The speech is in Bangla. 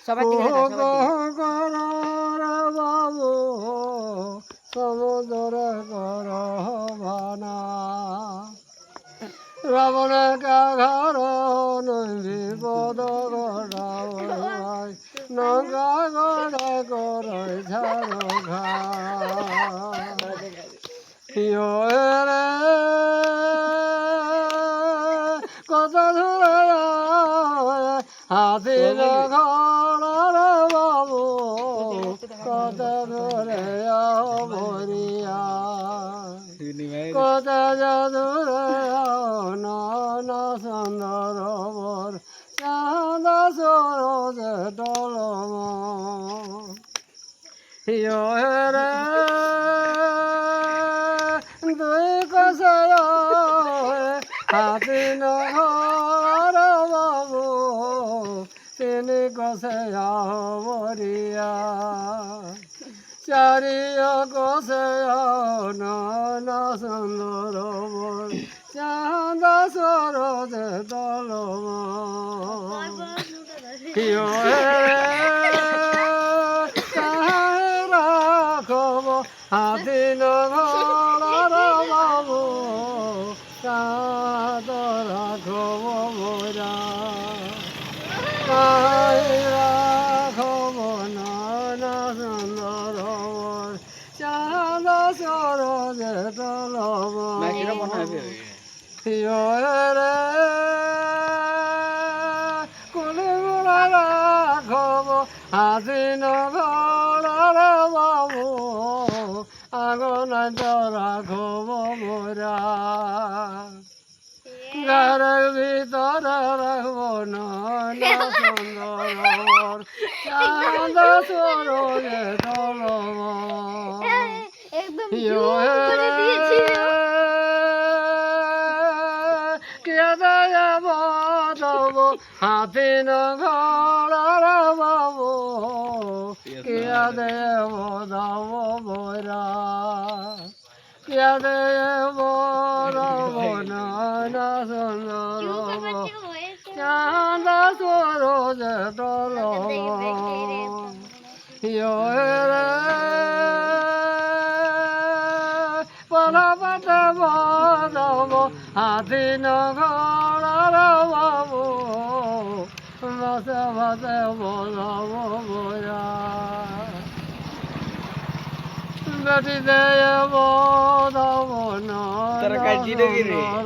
সবার দিকে তাকা, সবার দিকে। বাবু সমুদ্র কর ভানা রাবণ কাঘর নই বিপদ গড়াই নঙ্গা গড়া করে ঝাড়ো ঘা রে কত ধরে হাতির ঘর বাবু কত ধরে মরিয়া কত যদুরে নন সুন্দর বর চাঁদ সরোজ টলম রে দুই কষায় হাতি নহর বাবু তিনি কষায় মরিয়া চারিয় কষায় নন সুন্দর বর চাঁদ সরোজ টলম রাখব হাতি নহর বাবু চাঁদ রাখব মোরা রাখব নন সুন্দর চাঁদ সরোজ টলম রে কুলি মোড়া রাখব হাতি নহর বাবু আগুন রাখব মোরা ঘরের ভিতরে রাখব নন সুন্দর চাঁদ সরোজে টলম হাতি নহর বাবু কিয়া দেব দাব বরা কিয়া দেব নন সুন্দর চাঁদ সরোজ টলম রে পলাপতে বদব হাতি নহর বাবু মাসে মাসে বদব বয়া বেটি দে বদব নন